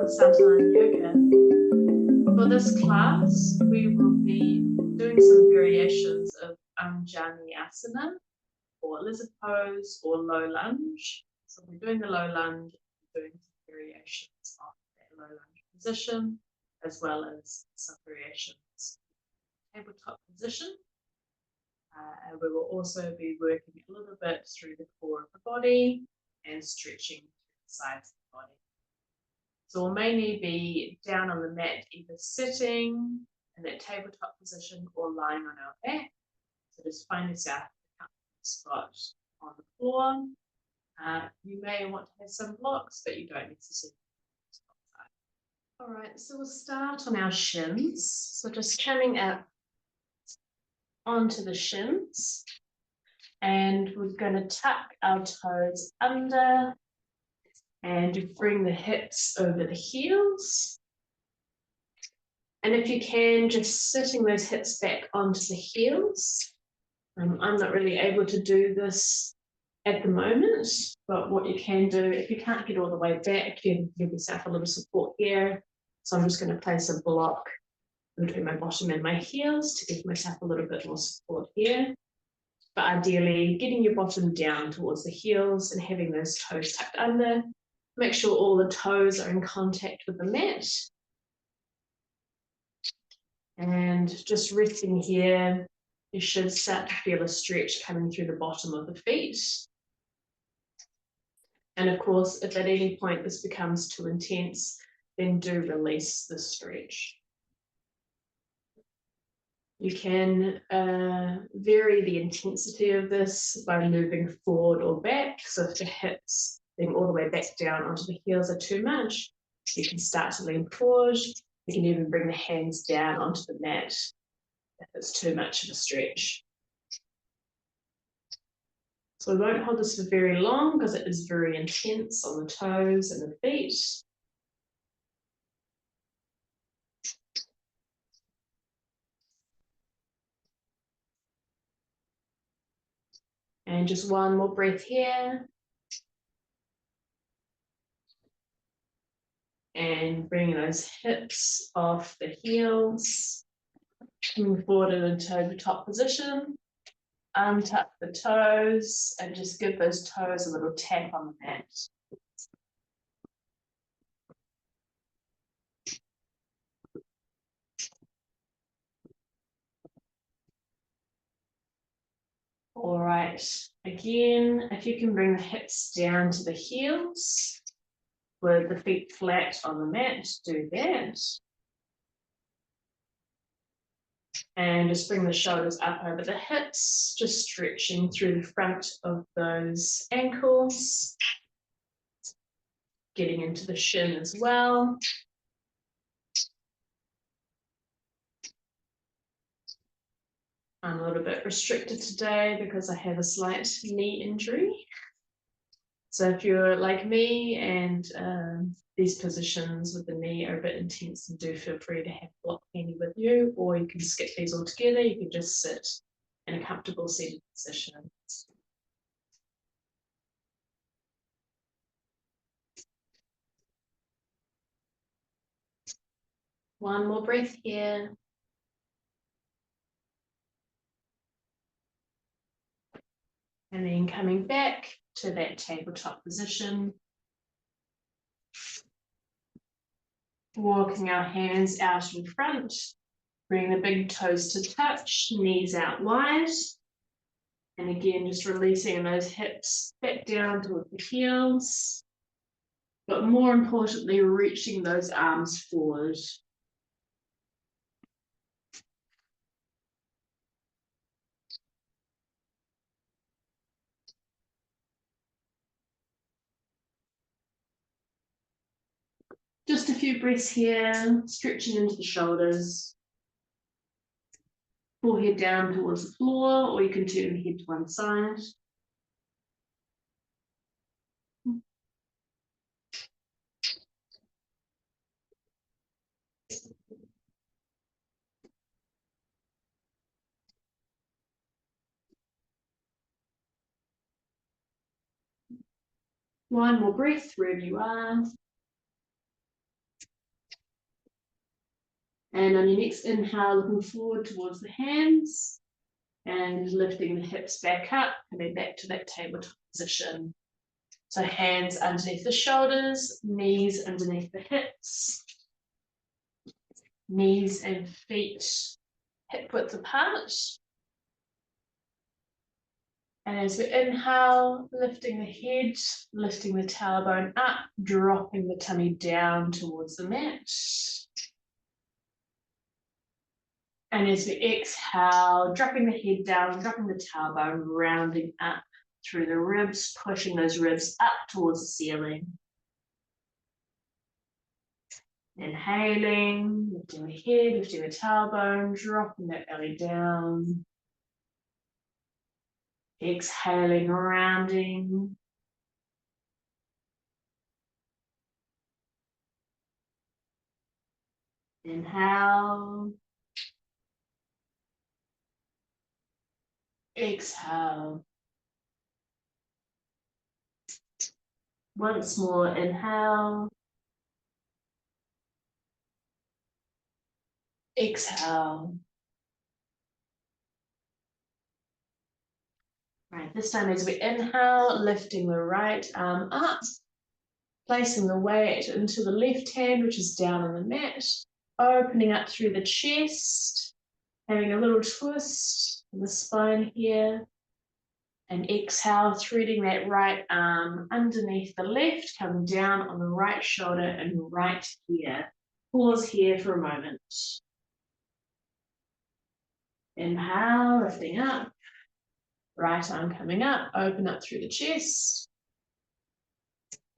Santulan yoga. For this class, we will be doing some variations of anjaneyasana, or lizard pose, or low lunge. So we're doing the low lunge, doing some variations of that low lunge position, as well as some variations tabletop position. And we will also be working a little bit through the core of the body and stretching the sides of the body. So we'll mainly be down on the mat, either sitting in that tabletop position or lying on our back. So just find yourself a comfortable spot on the floor. You may want to have some blocks, but you don't necessarily. All right, so we'll start on our shins. So just coming up onto the shins, and we're going to tuck our toes under and bring the hips over the heels. And if you can, just sitting those hips back onto the heels. I'm not really able to do this at the moment, but what you can do, if you can't get all the way back, you can give yourself a little support here. So I'm just going to place a block between my bottom and my heels to give myself a little bit more support here. But ideally, getting your bottom down towards the heels and having those toes tucked under. Make sure all the toes are in contact with the mat. And just resting here, you should start to feel a stretch coming through the bottom of the feet. And of course, if at any point this becomes too intense, then do release the stretch. You can vary the intensity of this by moving forward or back. So if the hips being all the way back down onto the heels are too much, you can start to lean forward. You can even bring the hands down onto the mat if it's too much of a stretch. So we won't hold this for very long because it is very intense on the toes and the feet. And just one more breath here. And bringing those hips off the heels. Coming forward in a tabletop position. Untuck the toes and just give those toes a little tap on the mat. All right, again, if you can bring the hips down to the heels with the feet flat on the mat, do that. And just bring the shoulders up over the hips, just stretching through the front of those ankles. Getting into the shin as well. I'm a little bit restricted today because I have a slight knee injury. So if you're like me and these positions with the knee are a bit intense, then do feel free to have a block handy with you, or you can skip these all together. You can just sit in a comfortable seated position. One more breath here. And then coming back to that tabletop position. Walking our hands out in front. Bring the big toes to touch, knees out wide. And again, just releasing those hips back down toward the heels. But more importantly, reaching those arms forward. Just a few breaths here, stretching into the shoulders. Forehead down towards the floor, or you can turn the head to one side. One more breath wherever you are. And on your next inhale, looking forward towards the hands and lifting the hips back up, coming back to that tabletop position. So hands underneath the shoulders, knees underneath the hips, knees and feet hip width apart. And as we inhale, lifting the head, lifting the tailbone up, dropping the tummy down towards the mat. And as we exhale, dropping the head down, dropping the tailbone, rounding up through the ribs, pushing those ribs up towards the ceiling. Inhaling, lifting the head, lifting the tailbone, dropping that belly down. Exhaling, rounding. Inhale. Exhale. Once more, inhale. Exhale. Right, this time as we inhale, lifting the right arm up, placing the weight into the left hand, which is down on the mat, opening up through the chest, having a little twist in the spine here, and exhale, threading that right arm underneath the left, coming down on the right shoulder and right ear. Pause here for a moment. Inhale, lifting up, right arm coming up, open up through the chest.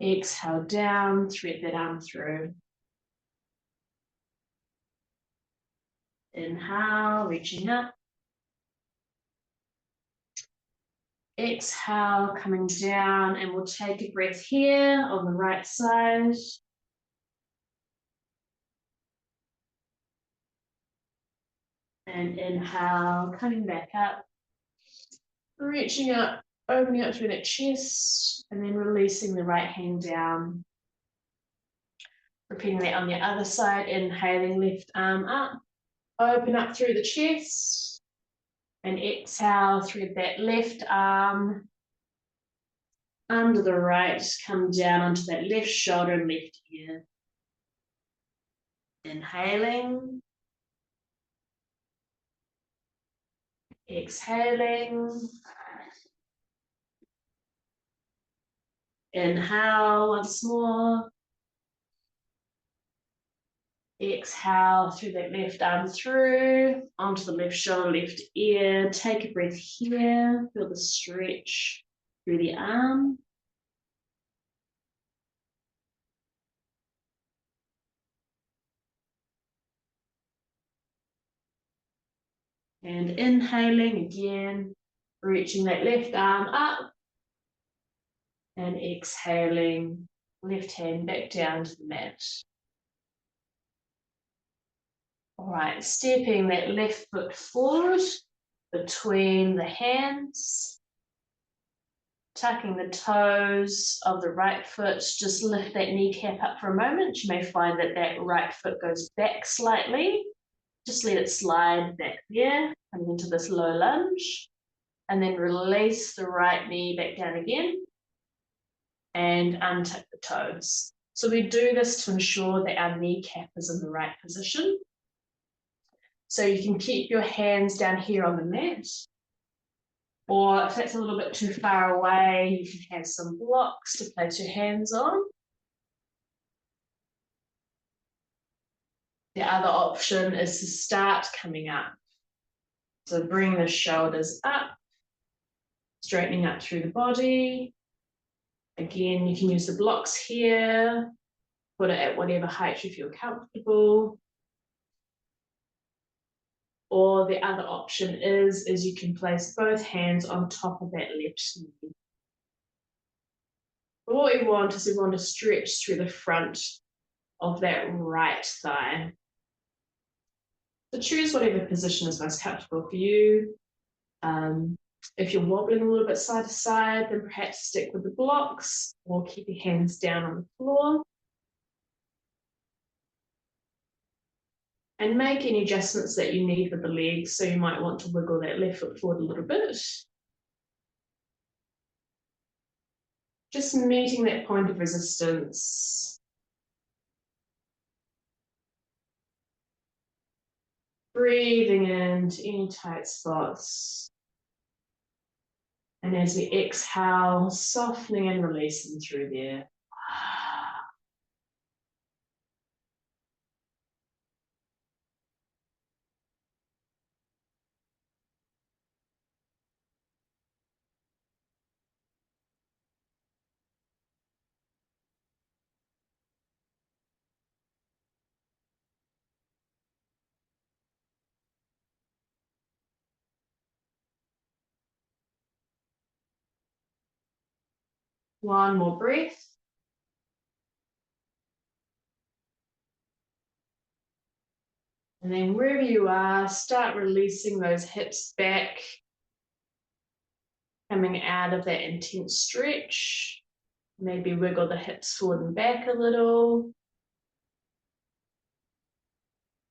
Exhale down, thread that arm through. Inhale, reaching up. Exhale, coming down, and we'll take a breath here on the right side. And inhale, coming back up, reaching up, opening up through that chest, and then releasing the right hand down. Repeating that on the other side, inhaling, left arm up, open up through the chest, and exhale, thread that left arm under the right, come down onto that left shoulder and left ear. Inhaling. Exhaling. Inhale once more. Exhale through that left arm through, onto the left shoulder, left ear. Take a breath here. Feel the stretch through the arm. And inhaling again, reaching that left arm up. And exhaling, left hand back down to the mat. All right, stepping that left foot forward between the hands. Tucking the toes of the right foot, just lift that kneecap up for a moment. You may find that that right foot goes back slightly. Just let it slide back there, coming into this low lunge. And then release the right knee back down again. And untuck the toes. So we do this to ensure that our kneecap is in the right position. So you can keep your hands down here on the mat. Or if that's a little bit too far away, you can have some blocks to place your hands on. The other option is to start coming up. So bring the shoulders up, straightening up through the body. Again, you can use the blocks here, put it at whatever height you feel comfortable. Or the other option is you can place both hands on top of that left knee. But what we want is we want to stretch through the front of that right thigh. So choose whatever position is most comfortable for you. If you're wobbling a little bit side to side, then perhaps stick with the blocks or keep your hands down on the floor. And make any adjustments that you need with the legs. So you might want to wiggle that left foot forward a little bit. Just meeting that point of resistance. Breathing into any tight spots. And as we exhale, softening and releasing through there. One more breath. And then wherever you are, start releasing those hips back, coming out of that intense stretch. Maybe wiggle the hips forward and back a little.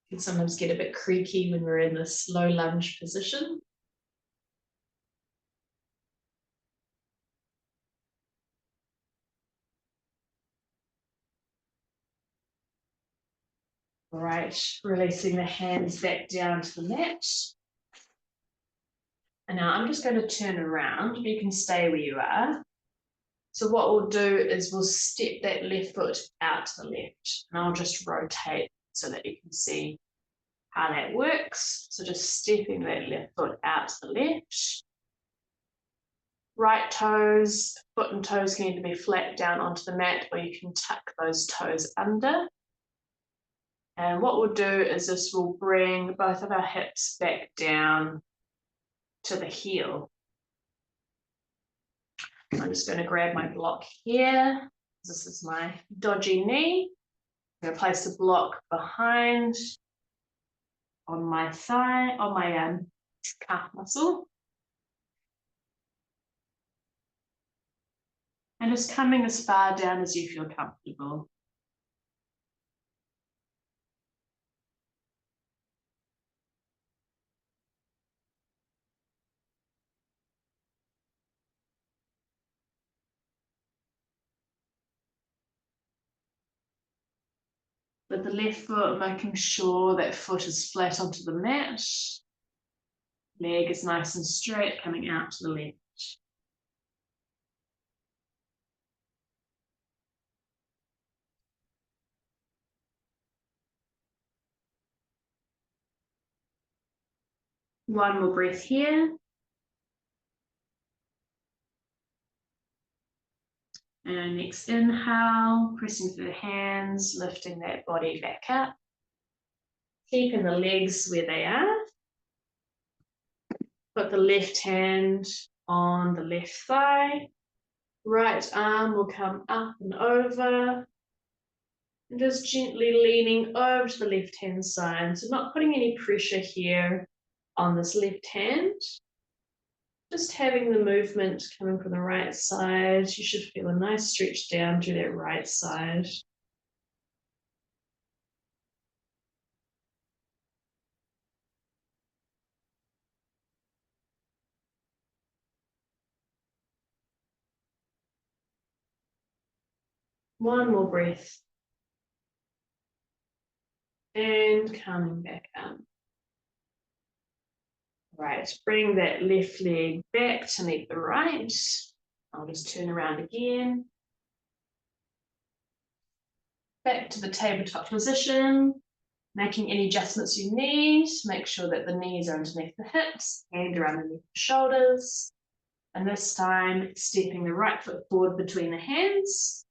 You can sometimes get a bit creaky when we're in this low lunge position. All right, releasing the hands back down to the mat. And now I'm just going to turn around. You can stay where you are. So what we'll do is we'll step that left foot out to the left. And I'll just rotate so that you can see how that works. So just stepping that left foot out to the left. Right toes, foot and toes can either be flat down onto the mat or you can tuck those toes under. And what we'll do is this will bring both of our hips back down to the heel. I'm just going to grab my block here. This is my dodgy knee. I'm going to place the block behind on my thigh, on my calf muscle. And just coming as far down as you feel comfortable. With the left foot, making sure that foot is flat onto the mat. Leg is nice and straight, coming out to the left. One more breath here. And next inhale, pressing through the hands, lifting that body back up. Keeping the legs where they are. Put the left hand on the left thigh. Right arm will come up and over. And just gently leaning over to the left hand side. So not putting any pressure here on this left hand. Just having the movement coming from the right side. You should feel a nice stretch down to that right side. One more breath. And coming back up. Right, bring that left leg back to meet the right. I'll just turn around again. Back to the tabletop position. Making any adjustments you need. Make sure that the knees are underneath the hips, hand are underneath the shoulders. And this time, stepping the right foot forward between the hands.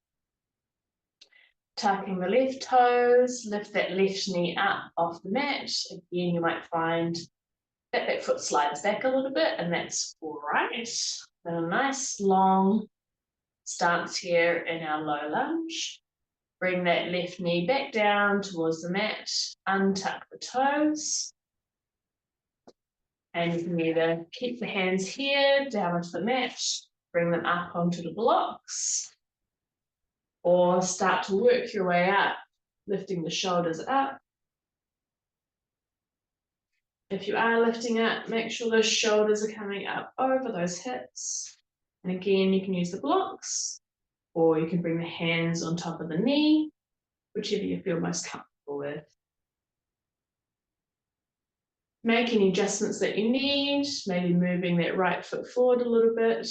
Tucking the left toes, lift that left knee up off the mat. Again, you might find that that foot slides back a little bit, and that's all right. Then a nice long stance here in our low lunge. Bring that left knee back down towards the mat, untuck the toes. And you can either keep the hands here, down onto the mat, bring them up onto the blocks, or start to work your way up, lifting the shoulders up, If you are lifting it, make sure those shoulders are coming up over those hips. And again, you can use the blocks, or you can bring the hands on top of the knee, whichever you feel most comfortable with. Make any adjustments that you need, maybe moving that right foot forward a little bit.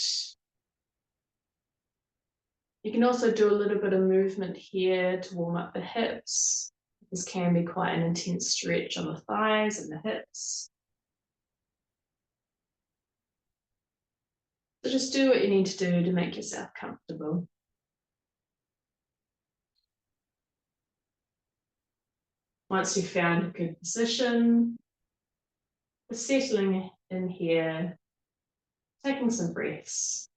You can also do a little bit of movement here to warm up the hips. This can be quite an intense stretch on the thighs and the hips. So just do what you need to do to make yourself comfortable. Once you've found a good position, settling in here, taking some breaths.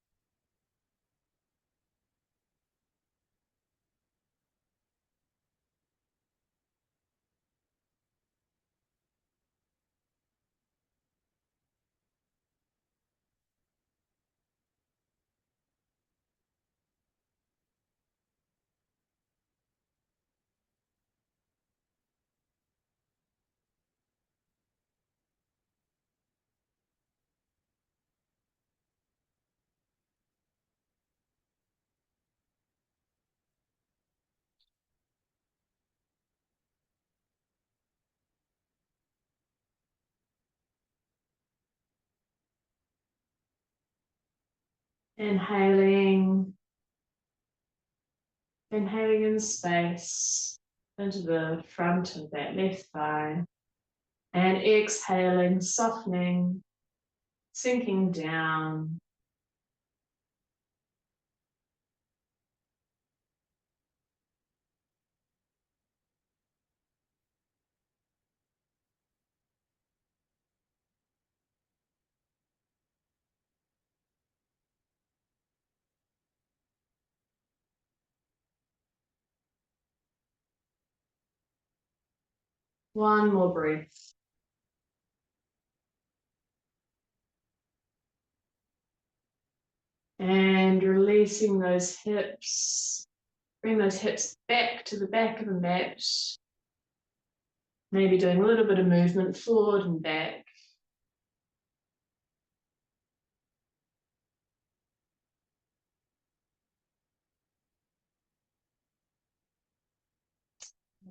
Inhaling in space into the front of that left thigh, and exhaling, softening, sinking down. One more breath. And releasing those hips. Bring those hips back to the back of the mat. Maybe doing a little bit of movement forward and back.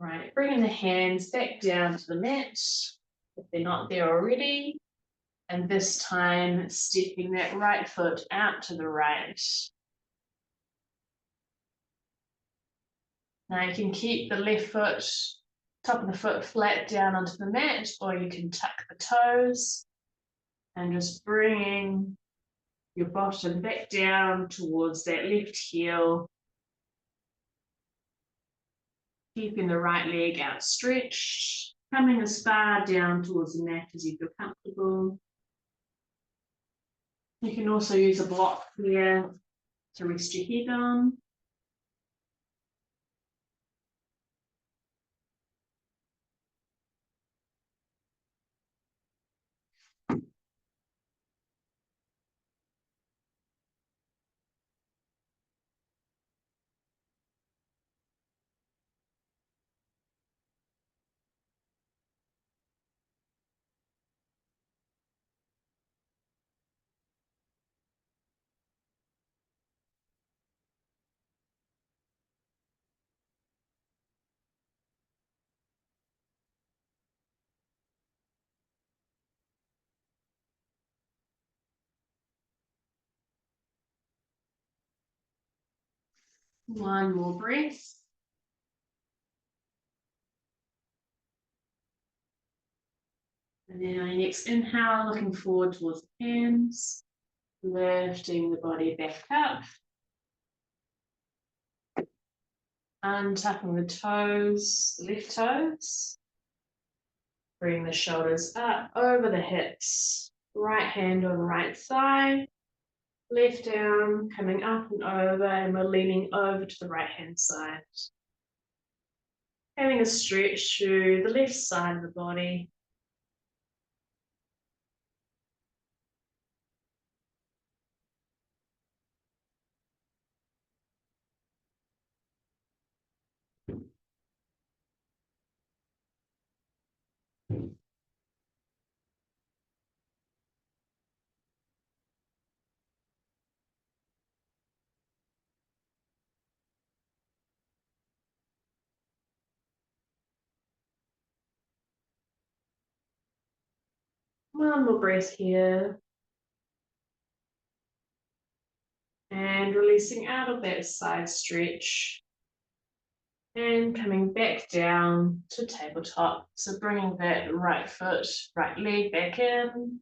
Right, bringing the hands back down to the mat if they're not there already. And this time, stepping that right foot out to the right. Now you can keep the left foot, top of the foot flat down onto the mat, or you can tuck the toes and just bringing your bottom back down towards that left heel. Keeping the right leg outstretched, coming as far down towards the mat as you feel comfortable. You can also use a block here to rest your head on. One more breath. And then on your next inhale, looking forward towards the hands, lifting the body back up. Untucking the toes, the left toes. Bring the shoulders up over the hips. Right hand on right thigh. Left arm coming up and over, and we're leaning over to the right hand side. Having a stretch through the left side of the body. One more breath here. And releasing out of that side stretch. And coming back down to tabletop. So bringing that right foot, right leg back in.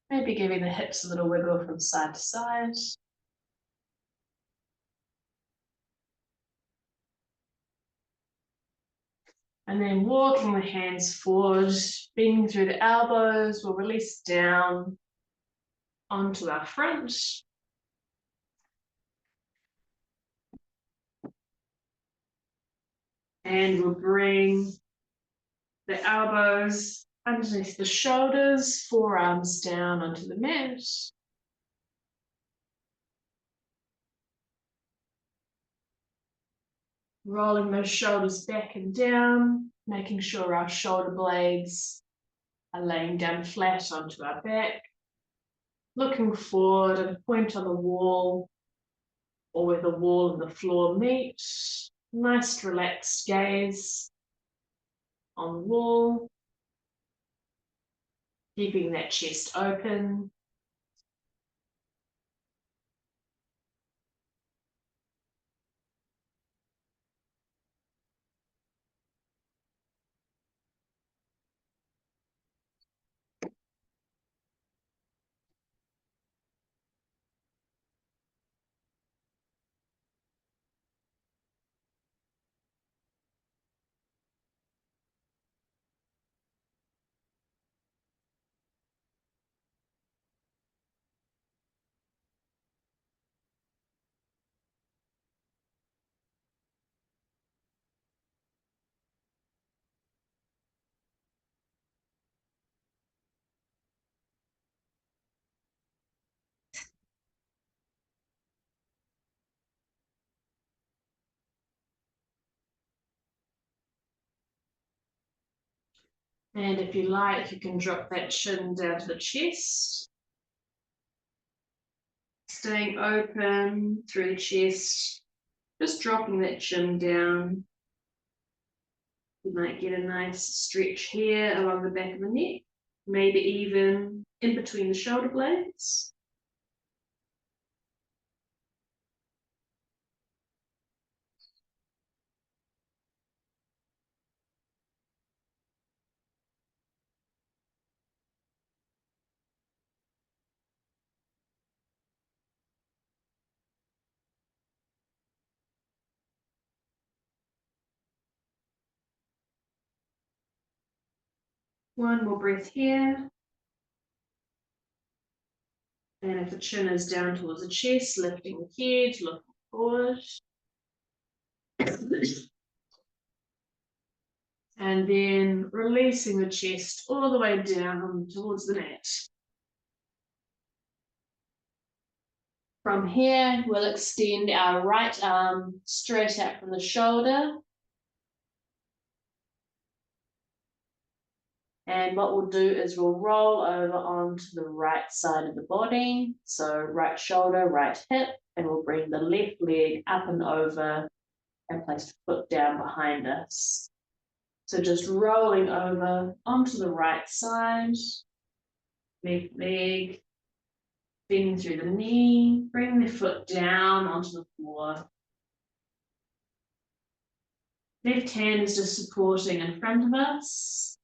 Maybe giving the hips a little wiggle from side to side. And then walking the hands forward, bending through the elbows, we'll release down onto our front. And we'll bring the elbows underneath the shoulders, forearms down onto the mat. Rolling those shoulders back and down, making sure our shoulder blades are laying down flat onto our back. Looking forward and a point on the wall or where the wall and the floor meet. Nice relaxed gaze on the wall. Keeping that chest open. And if you like, you can drop that chin down to the chest. Staying open through the chest, just dropping that chin down. You might get a nice stretch here along the back of the neck, maybe even in between the shoulder blades. One more breath here. And if the chin is down towards the chest, lifting the head, looking forward. And then releasing the chest all the way down towards the mat. From here, we'll extend our right arm straight out from the shoulder. And what we'll do is we'll roll over onto the right side of the body. So right shoulder, right hip, and we'll bring the left leg up and over and place the foot down behind us. So just rolling over onto the right side, left leg, bending through the knee, bring the foot down onto the floor. Left hand is just supporting in front of us.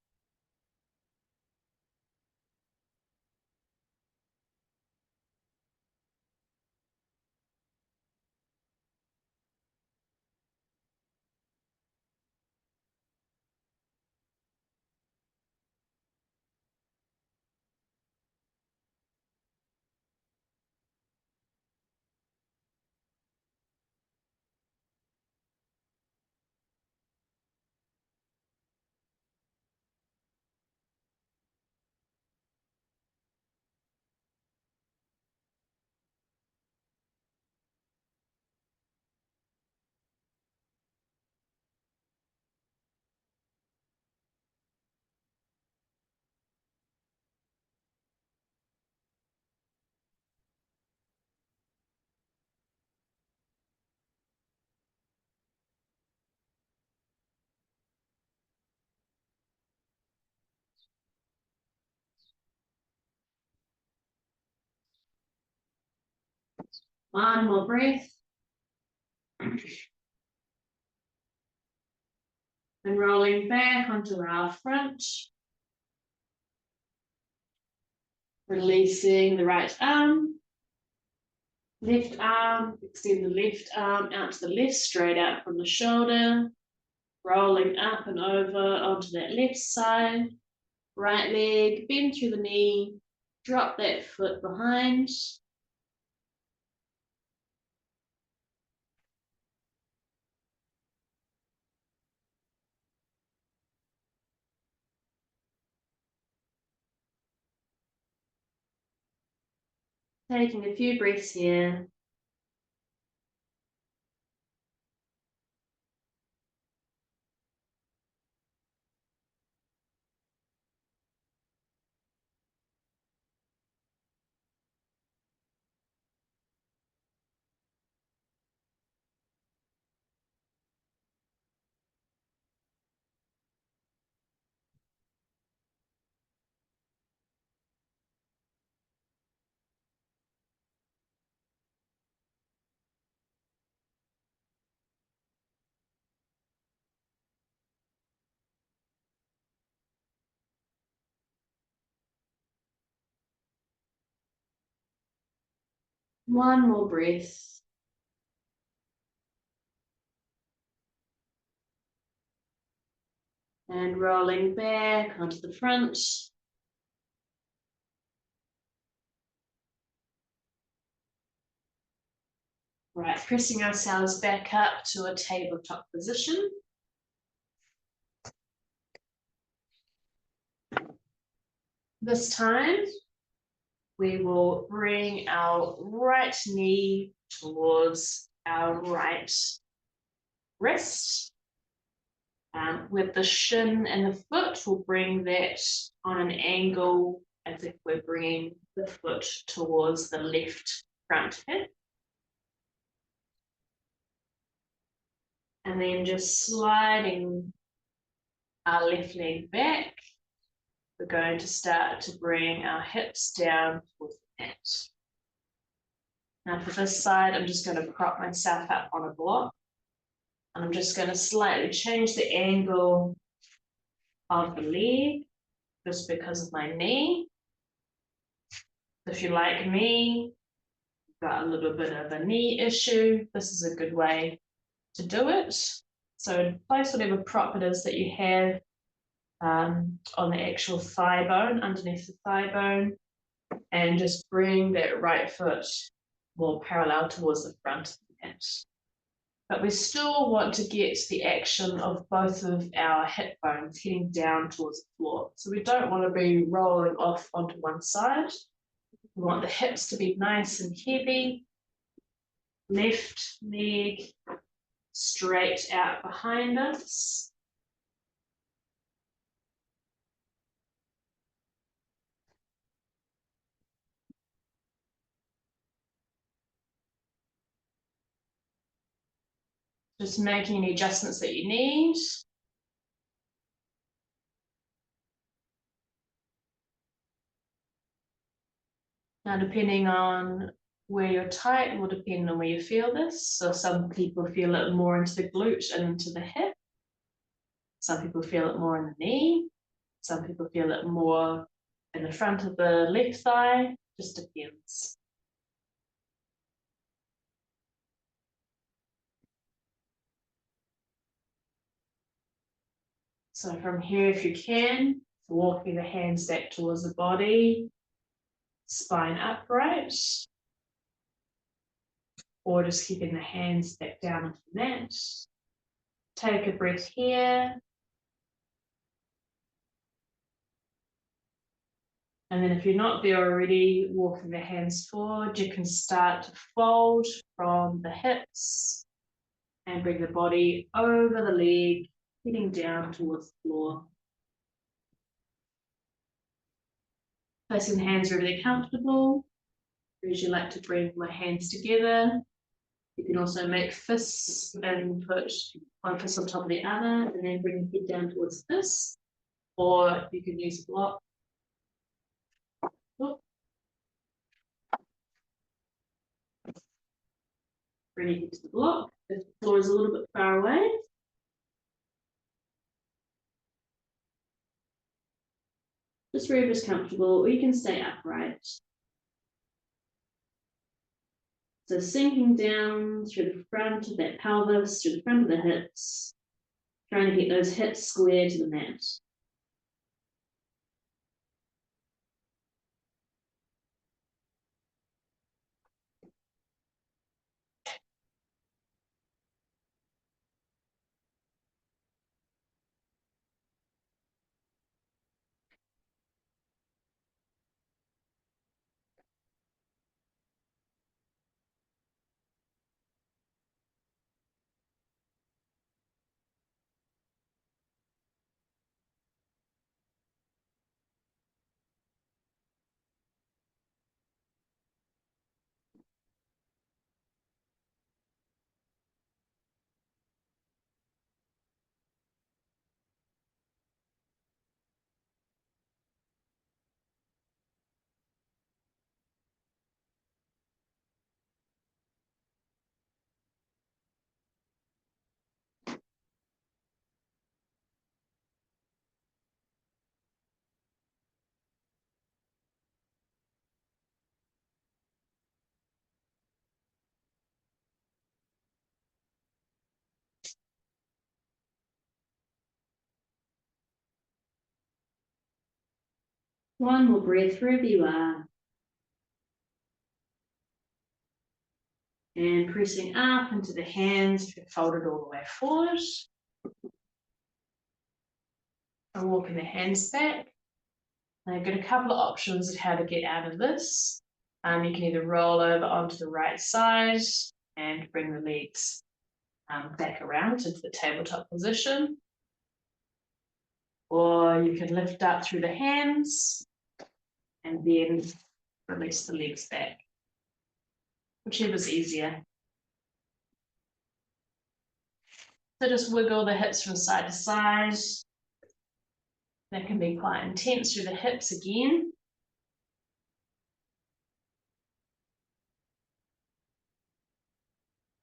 One more breath. And rolling back onto our front. Releasing the right arm. Left arm, extend the left arm out to the left, straight out from the shoulder. Rolling up and over onto that left side. Right leg, bend through the knee. Drop that foot behind. Taking a few breaths here. One more breath. And rolling back onto the front. Right, pressing ourselves back up to a tabletop position. This time, we will bring our right knee towards our right wrist. With the shin and the foot, we'll bring that on an angle as if we're bringing the foot towards the left front hip. And then just sliding our left leg back. We're going to start to bring our hips down towards the mat. Now for this side, I'm just going to prop myself up on a block. And I'm just going to slightly change the angle of the leg just because of my knee. If you're like me, you've got a little bit of a knee issue, this is a good way to do it. So place whatever prop it is that you have on the actual thigh bone, underneath the thigh bone, and just bring that right foot more parallel towards the front of the mat. But we still want to get the action of both of our hip bones heading down towards the floor. So we don't want to be rolling off onto one side. We want the hips to be nice and heavy. Left leg straight out behind us. Just making any adjustments that you need. Now, depending on where you're tight will depend on where you feel this. So some people feel it more into the glute and into the hip. Some people feel it more in the knee. Some people feel it more in the front of the left thigh. Just depends. So from here, if you can, walking the hands back towards the body, spine upright, or just keeping the hands back down onto the mat. Take a breath here. And then if you're not there already, walking the hands forward, you can start to fold from the hips and bring the body over the leg, heading down towards the floor. Placing the hands wherever they're comfortable. As you like to bring my hands together. You can also make fists and put one fist on top of the other and then bring the head down towards this. Or you can use a block. Oh. Bring your head to the block. If the floor is a little bit far away, just wherever's comfortable, or you can stay upright. So sinking down through the front of that pelvis, through the front of the hips, trying to get those hips square to the mat. One more breath wherever you are. And pressing up into the hands, folded all the way forward. And walking the hands back. Now you've got a couple of options of how to get out of this. You can either roll over onto the right side and bring the legs back around into the tabletop position. Or you can lift up through the hands and then release the legs back. Whichever's easier. So just wiggle the hips from side to side. That can be quite intense through the hips again.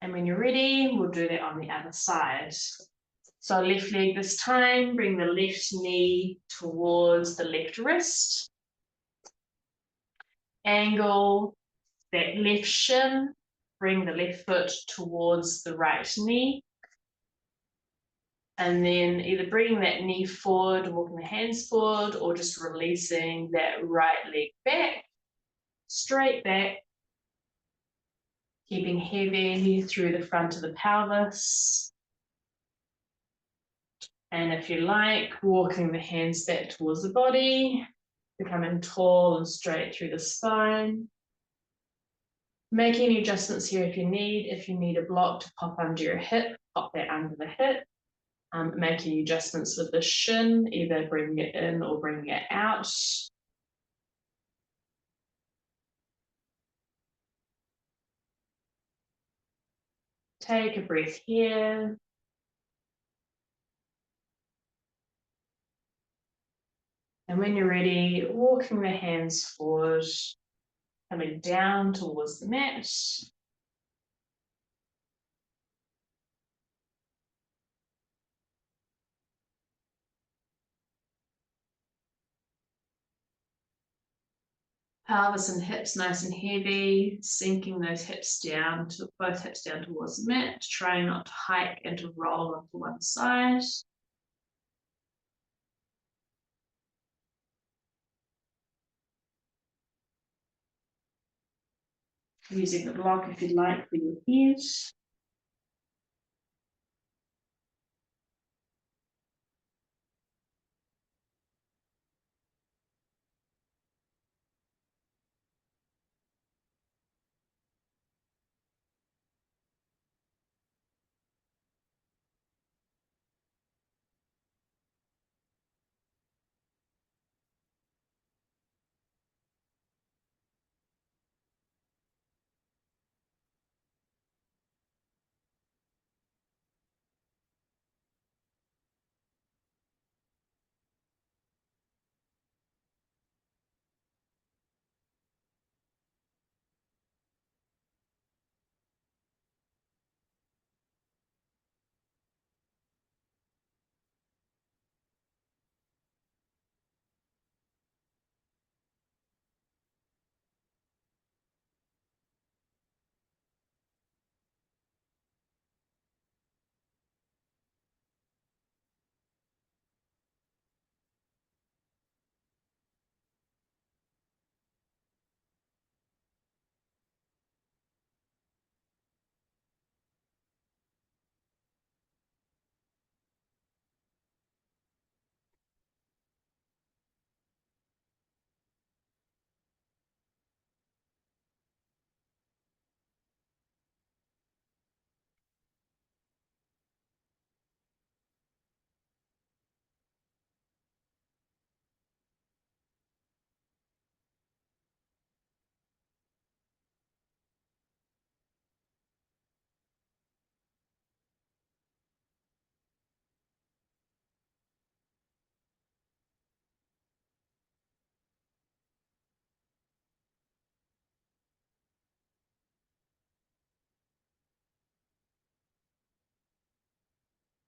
And when you're ready, we'll do that on the other side. So left leg this time, bring the left knee towards the left wrist. Angle that left shin, bring the left foot towards the right knee. And then either bringing that knee forward, walking the hands forward, or just releasing that right leg back, straight back, keeping heavy through the front of the pelvis. And if you like, walking the hands back towards the body, becoming tall and straight through the spine. Make any adjustments here if you need. If you need a block to pop under your hip, pop that under the hip. Make any adjustments with the shin, either bringing it in or bringing it out. Take a breath here. And when you're ready, walking the hands forward, coming down towards the mat. Pelvis and hips nice and heavy, sinking those hips down, to both hips down towards the mat, trying not to hike and to roll onto one side. Using the block if you'd like for your head.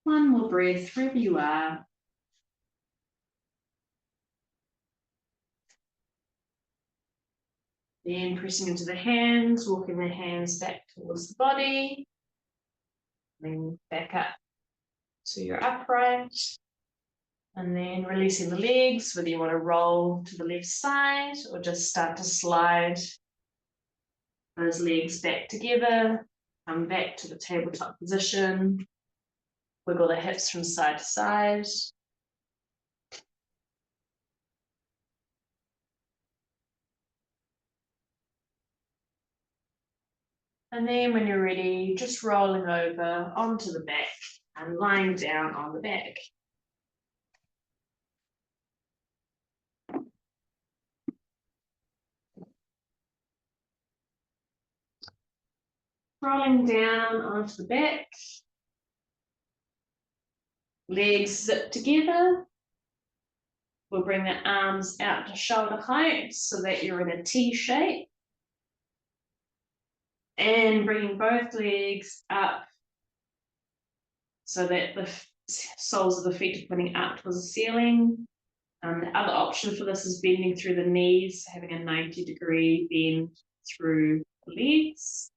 One more breath wherever you are. Then pressing into the hands, walking the hands back towards the body. Then back up to your upright. And then releasing the legs, whether you want to roll to the left side or just start to slide those legs back together. Come back to the tabletop position. Wiggle the hips from side to side. And then when you're ready, just rolling over onto the back and lying down on the back. Rolling down onto the back. Legs zip together. We'll bring the arms out to shoulder height so that you're in a T shape. And bringing both legs up so that the soles of the feet are pointing up towards the ceiling. The other option for this is bending through the knees, having a 90-degree bend through the legs.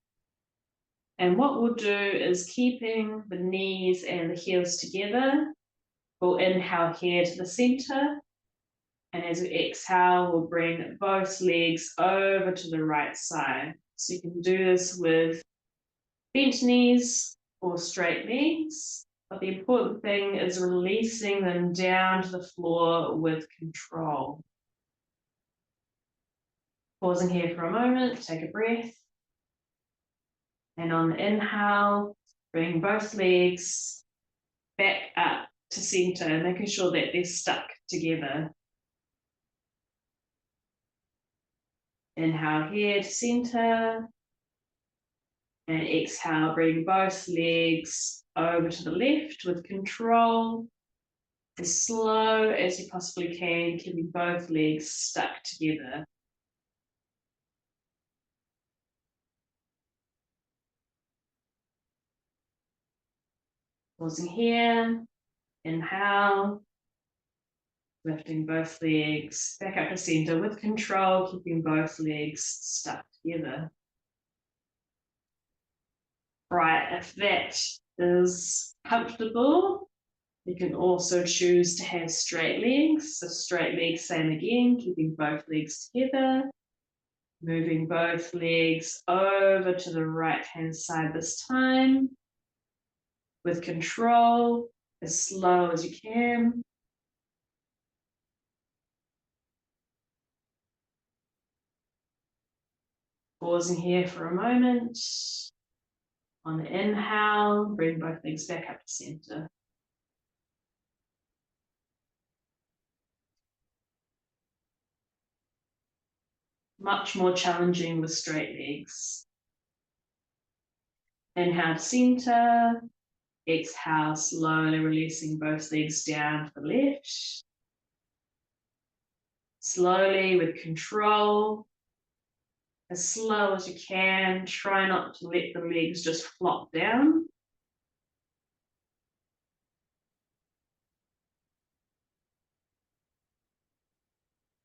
And what we'll do is keeping the knees and the heels together. We'll inhale here to the center. And as we exhale, we'll bring both legs over to the right side. So you can do this with bent knees or straight legs. But the important thing is releasing them down to the floor with control. Pausing here for a moment, take a breath. And on the inhale, bring both legs back up to center, making sure that they're stuck together. Inhale here to center. And exhale, bring both legs over to the left with control. As slow as you possibly can, keeping both legs stuck together. Pausing here, inhale, lifting both legs back up to center with control, keeping both legs stuck together. Right, if that is comfortable, you can also choose to have straight legs. So straight legs, same again, keeping both legs together. Moving both legs over to the right-hand side this time. With control, as slow as you can. Pausing here for a moment. On the inhale, bring both legs back up to center. Much more challenging with straight legs. Inhale to center. Exhale, slowly releasing both legs down to the left. Slowly with control. As slow as you can, try not to let the legs just flop down.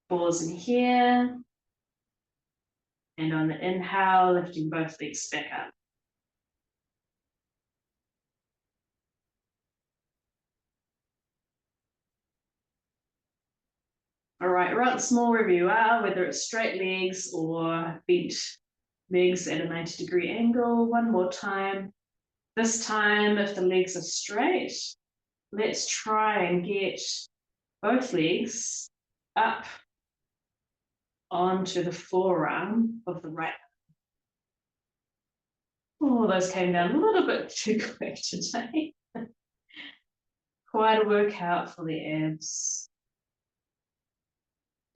Pausing here. And on the inhale, lifting both legs back up. All right, once more wherever you are, whether it's straight legs or bent legs at a 90-degree angle. One more time. This time, if the legs are straight, let's try and get both legs up onto the forearm of the right. Oh, those came down a little bit too quick today. Quite a workout for the abs.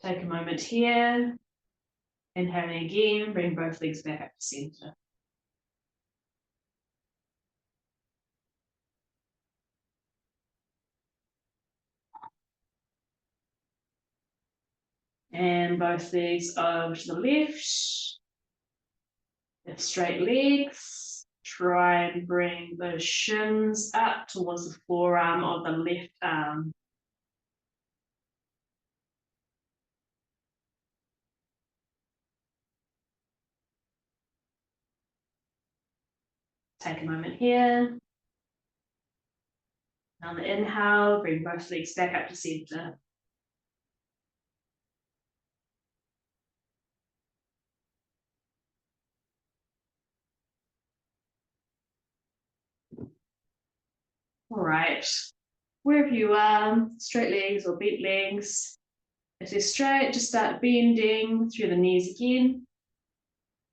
Take a moment here. Inhaling again, bring both legs back up to center. And both legs over to the left. Straight legs. Try and bring those shins up towards the forearm of the left arm. Take a moment here. On the inhale, bring both legs back up to center. All right, wherever you are, straight legs or bent legs. If they're straight, just start bending through the knees again.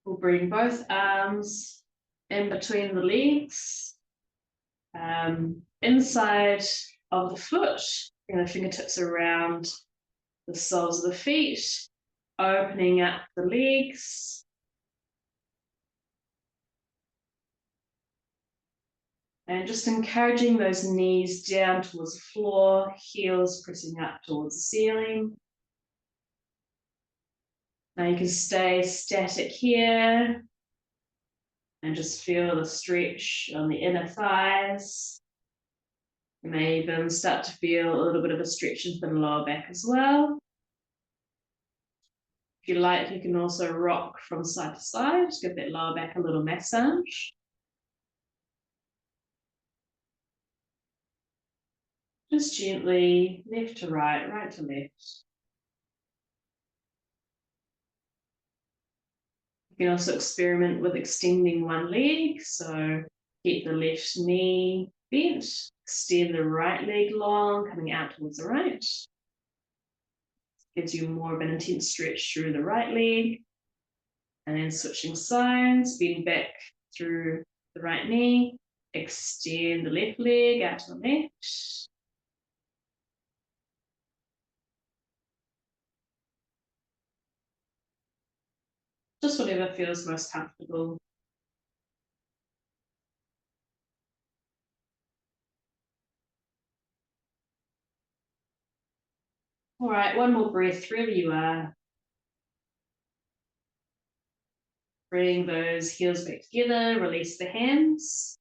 We'll bring both arms in between the legs, inside of the foot, bring the fingertips around the soles of the feet, opening up the legs. And just encouraging those knees down towards the floor, heels pressing up towards the ceiling. Now you can stay static here and just feel the stretch on the inner thighs. You may even start to feel a little bit of a stretch into the lower back as well. If you like, you can also rock from side to side, just give that lower back a little massage. Just gently left to right, right to left. You can also experiment with extending one leg, so keep the left knee bent, extend the right leg long, coming out towards the right. Gives you more of an intense stretch through the right leg. And then switching sides, bend back through the right knee, extend the left leg out to the left. Just whatever feels most comfortable. All right, one more breath wherever you are. Bring those heels back together, release the hands.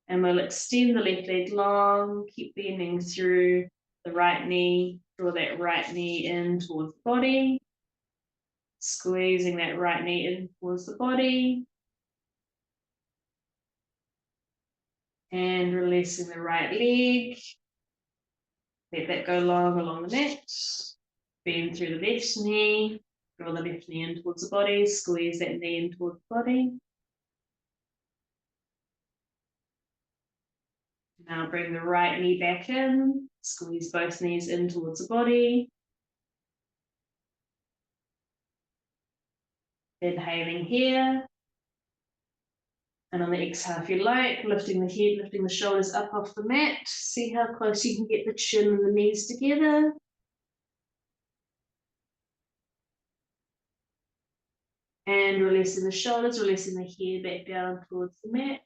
And we'll extend the left leg long, keep bending through the right knee, draw that right knee in towards the body. Squeezing that right knee in towards the body. And releasing the right leg. Let that go long along the mat. Bend through the left knee. Draw the left knee in towards the body. Squeeze that knee in towards the body. Now bring the right knee back in. Squeeze both knees in towards the body. Inhaling here. And on the exhale, if you like, lifting the head, lifting the shoulders up off the mat. See how close you can get the chin and the knees together. And releasing the shoulders, releasing the head back down towards the mat.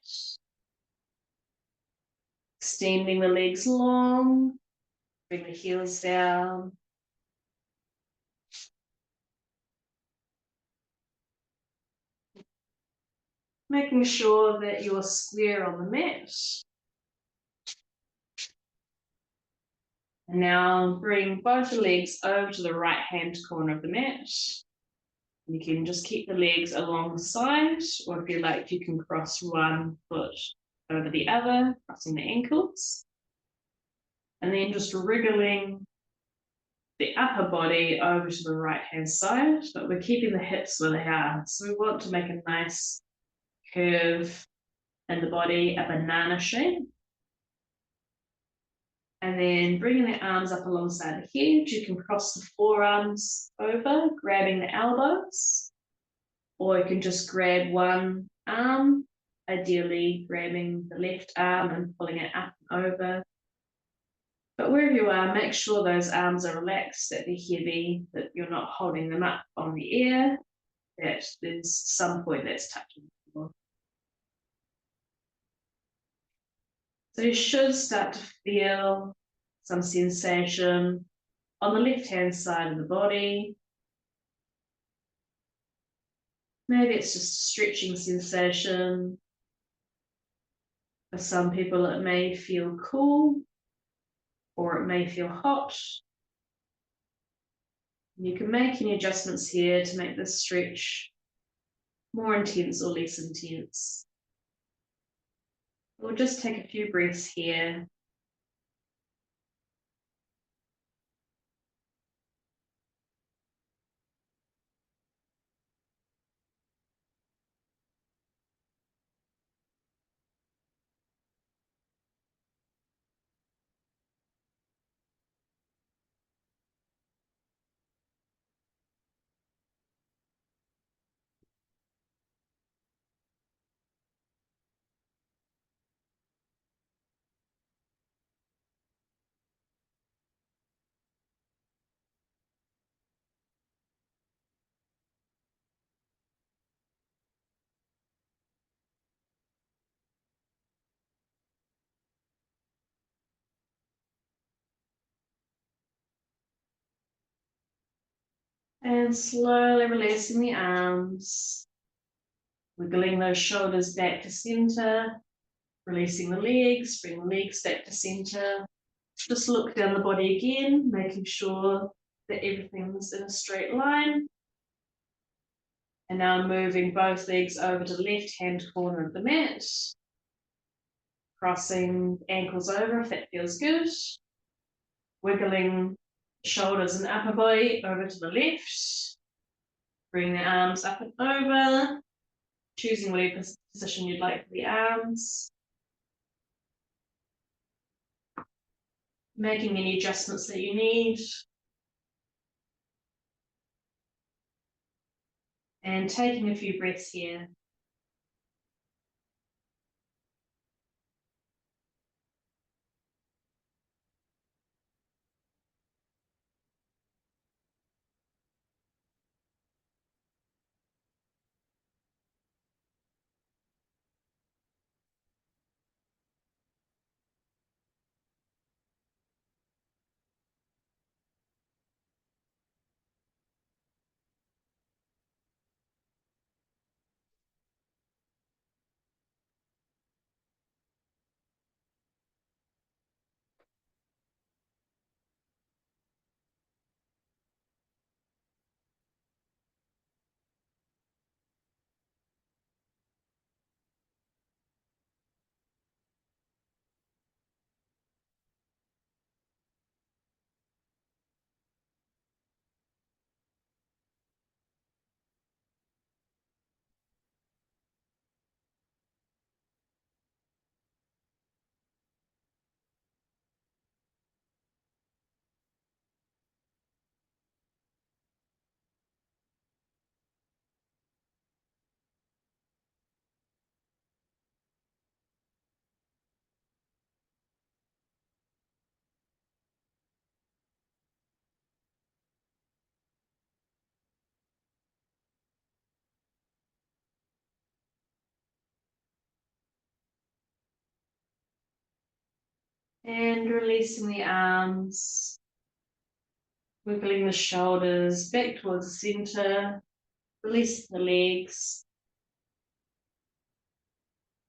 Extending the legs long. Bring the heels down. Making sure that you're square on the mat. And now bring both the legs over to the right hand corner of the mat. You can just keep the legs alongside, or if you like, you can cross one foot over the other, crossing the ankles. And then just wriggling the upper body over to the right hand side, but we're keeping the hips where they are. So we want to make a nice curve in the body, a banana shape. And then bringing the arms up alongside the head, you can cross the forearms over, grabbing the elbows, or you can just grab one arm, ideally grabbing the left arm and pulling it up and over. But wherever you are, make sure those arms are relaxed, that they're heavy, that you're not holding them up on the air, that there's some point that's touching the floor. So you should start to feel some sensation on the left-hand side of the body. Maybe it's just a stretching sensation. For some people, it may feel cool or it may feel hot. You can make any adjustments here to make this stretch more intense or less intense. We'll just take a few breaths here. And slowly releasing the arms, wiggling those shoulders back to center, releasing the legs, bring the legs back to center. Just look down the body again, making sure that everything's in a straight line. And now moving both legs over to the left-hand corner of the mat, crossing ankles over if that feels good, wiggling shoulders and upper body over to the left, bring the arms up and over, choosing whatever position you'd like for the arms, making any adjustments that you need, and taking a few breaths here. And releasing the arms, wiggling the shoulders back towards the center, releasing the legs,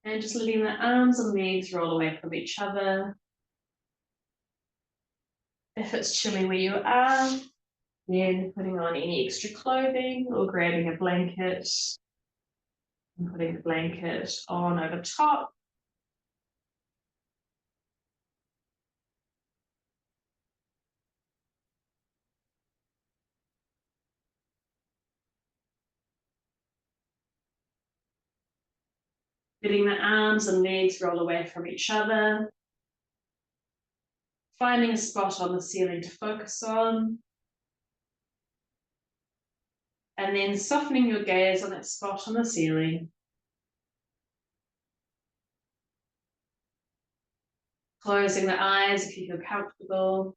and just letting the arms and legs roll away from each other. If it's chilly where you are, then putting on any extra clothing or grabbing a blanket and putting the blanket on over top. Letting the arms and legs roll away from each other. Finding a spot on the ceiling to focus on. And then softening your gaze on that spot on the ceiling. Closing the eyes if you feel comfortable.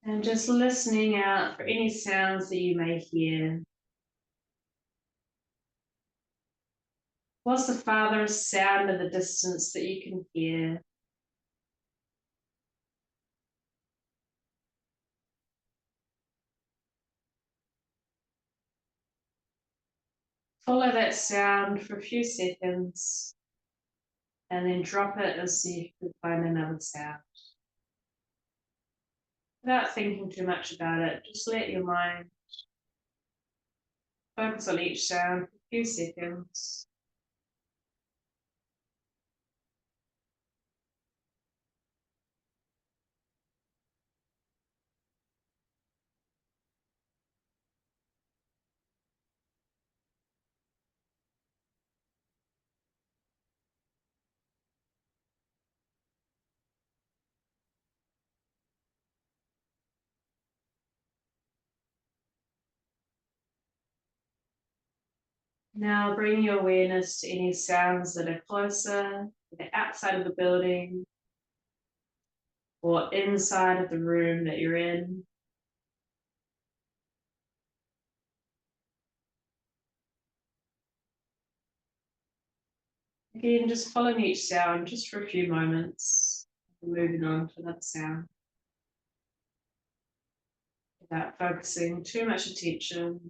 And just listening out for any sounds that you may hear. What's the farthest sound in the distance that you can hear? Follow that sound for a few seconds and then drop it and see if you can find another sound. Without thinking too much about it, just let your mind focus on each sound for a few seconds. Now bring your awareness to any sounds that are closer, that are outside of the building or inside of the room that you're in. Again, just following each sound just for a few moments, moving on to another sound without focusing too much attention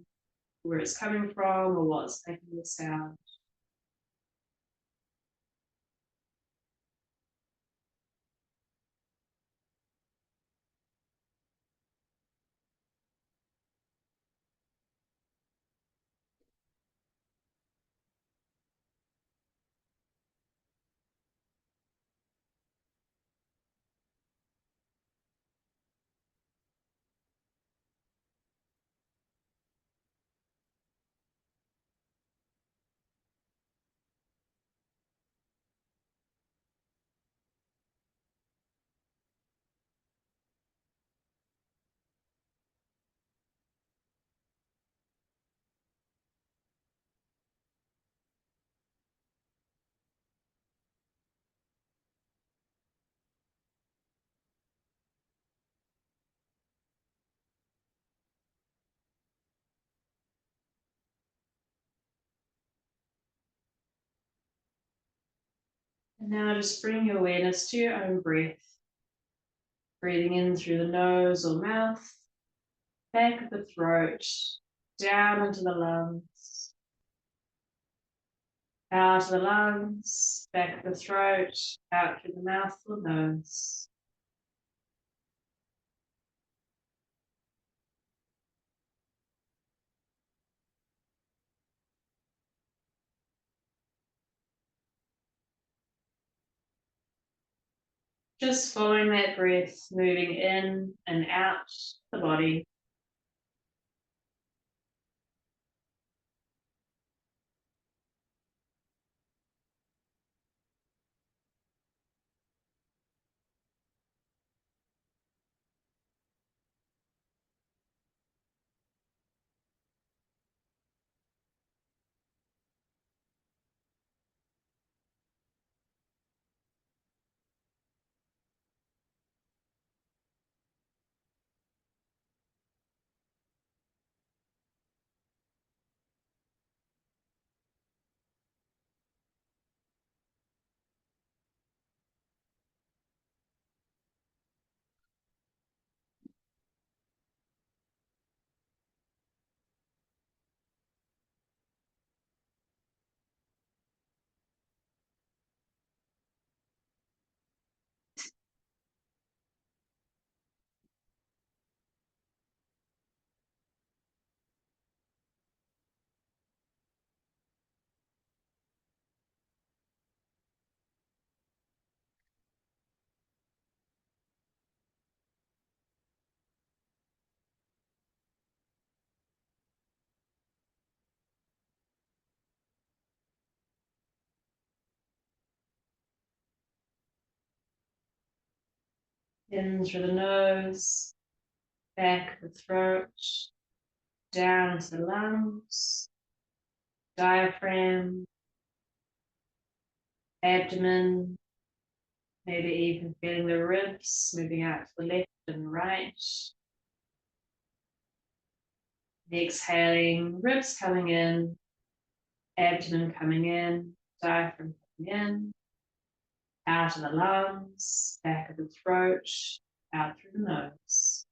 where it's coming from or what's making the sound. And now just bring your awareness to your own breath, breathing in through the nose or mouth, back of the throat, down into the lungs, out of the lungs, back of the throat, out through the mouth or nose. Just following that breath, moving in and out the body. In through the nose, back of the throat, down into the lungs, diaphragm, abdomen, maybe even feeling the ribs moving out to the left and right, Exhaling, ribs coming in, abdomen coming in, diaphragm coming in, out of the lungs, back of the throat, out through the nose.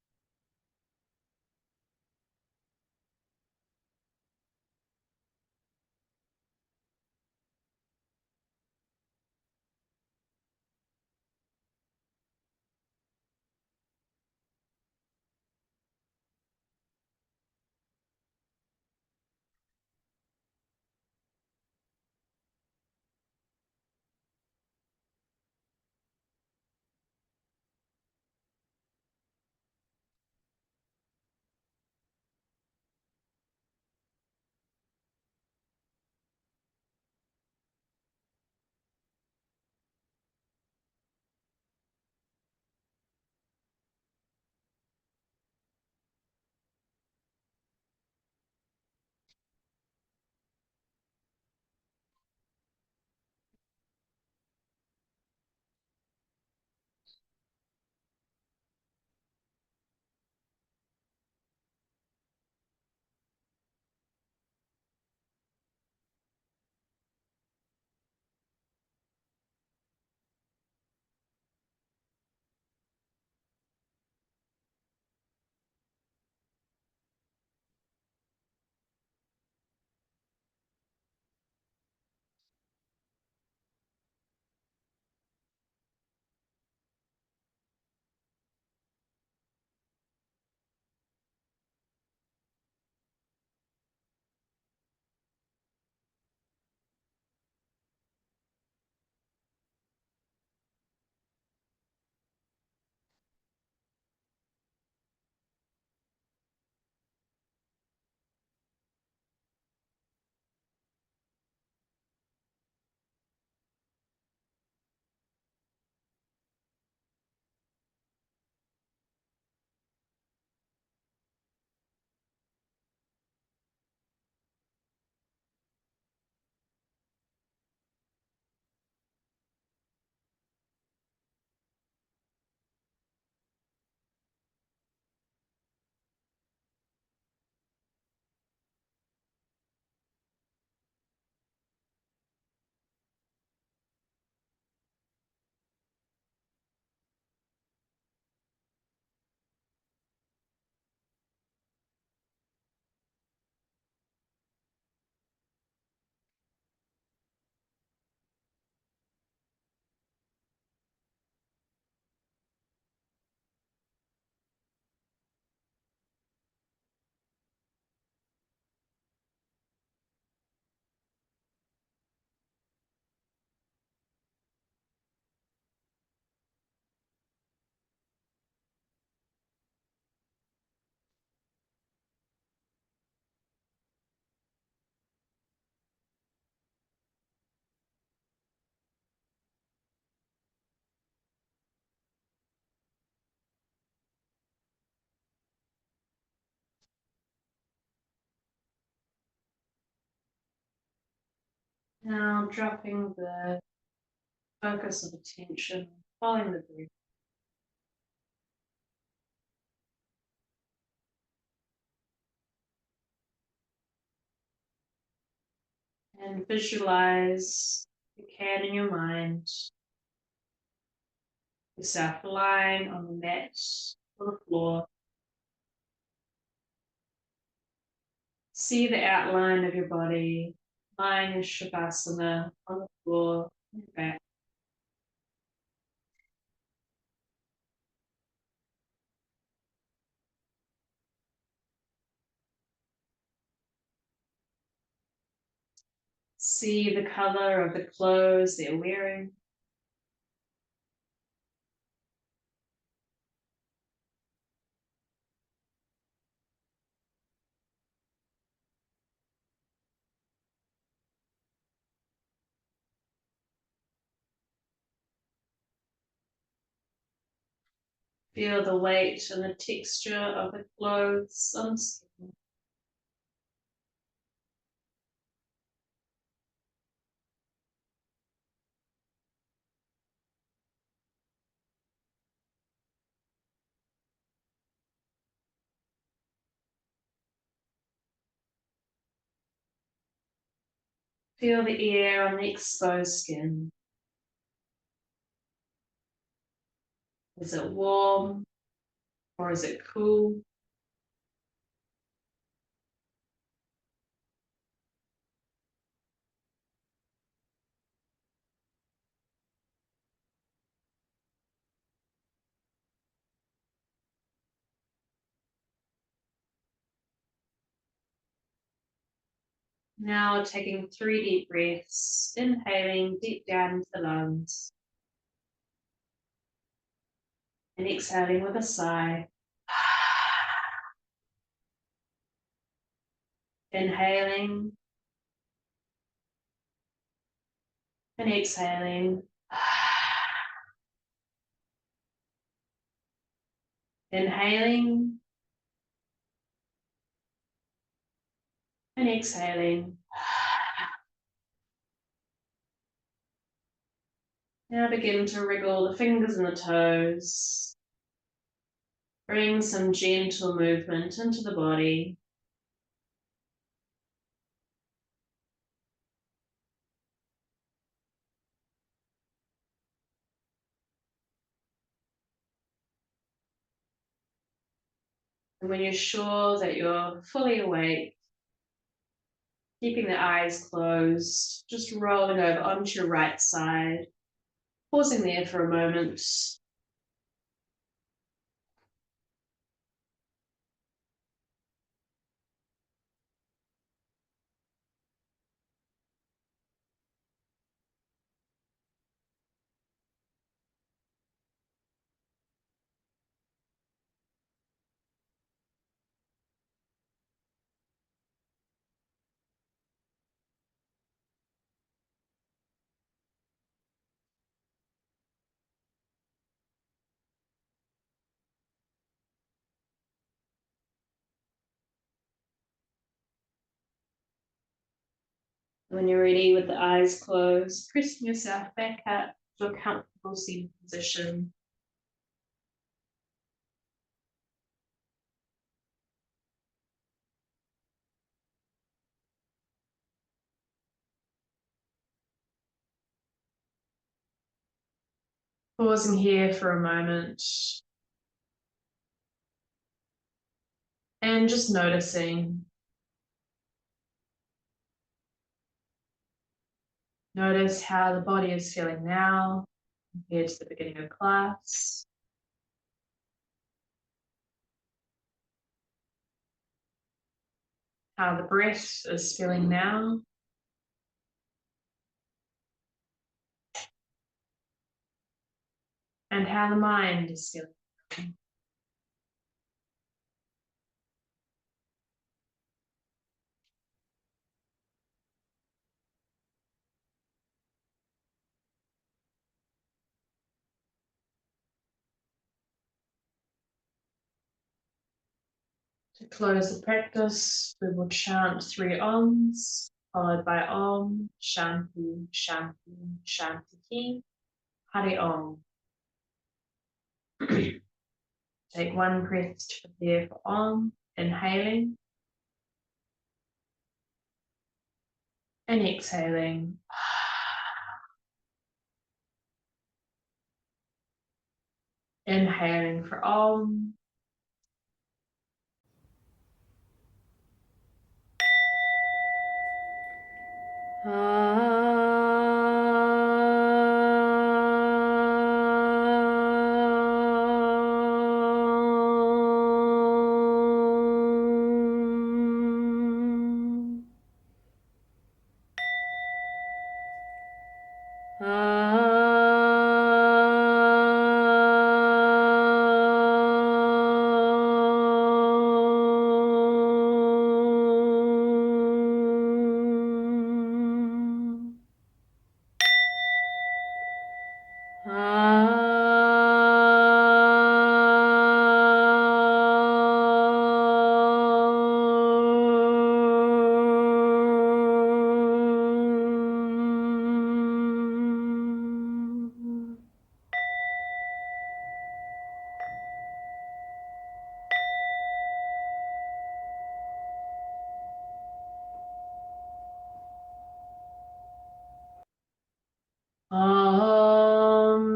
Now dropping the focus of attention, following the breath. And visualize, if you can in your mind, yourself lying on the mat or the floor. See the outline of your body lying in Shavasana on the floor, on your back. See the color of the clothes they're wearing. Feel the weight and the texture of the clothes on the skin. Feel the air on the exposed skin. Is it warm or is it cool? Now taking 3 deep breaths, inhaling deep down into the lungs and exhaling with a sigh. Inhaling and exhaling. Inhaling and exhaling. Now begin to wriggle the fingers and the toes. Bring some gentle movement into the body. And when you're sure that you're fully awake, keeping the eyes closed, just rolling over onto your right side, pausing there for a moment. When you're ready with the eyes closed, pressing yourself back up to a comfortable seated position. Pausing here for a moment and just noticing. Notice how the body is feeling now compared to the beginning of class. How the breath is feeling now. And how the mind is feeling. To close the practice, we will chant 3 Oms, followed by Om, Shanti, Shanti, Shanti, Hari Om. Take 1 breath to prepare for Om, inhaling and exhaling. Inhaling for Om.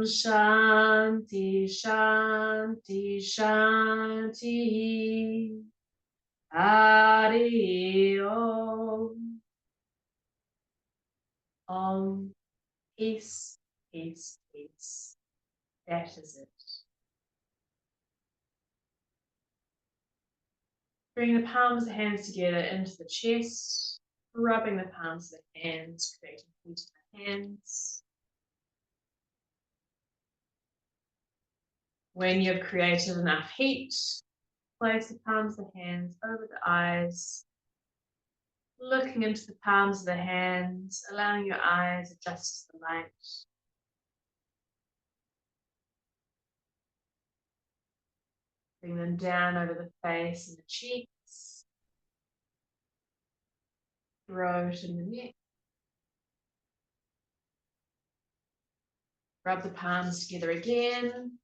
Shanti, Shanti, Shanti. Hari Om. Om. Peace, peace, peace. That is it. Bring the palms of the hands together into the chest, rubbing the palms of the hands, creating heat in the hands. When you've created enough heat, place the palms of the hands over the eyes, looking into the palms of the hands, allowing your eyes adjust to the light. Bring them down over the face and the cheeks, throat and the neck. Rub the palms together again,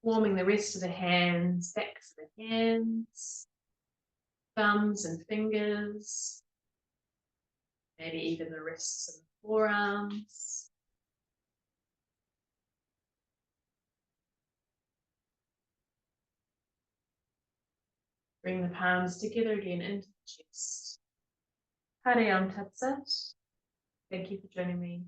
warming the rest of the hands, backs of the hands, thumbs and fingers, maybe even the wrists and the forearms. Bring the palms together again into the chest. Hari Om Tat Sat. Thank you for joining me.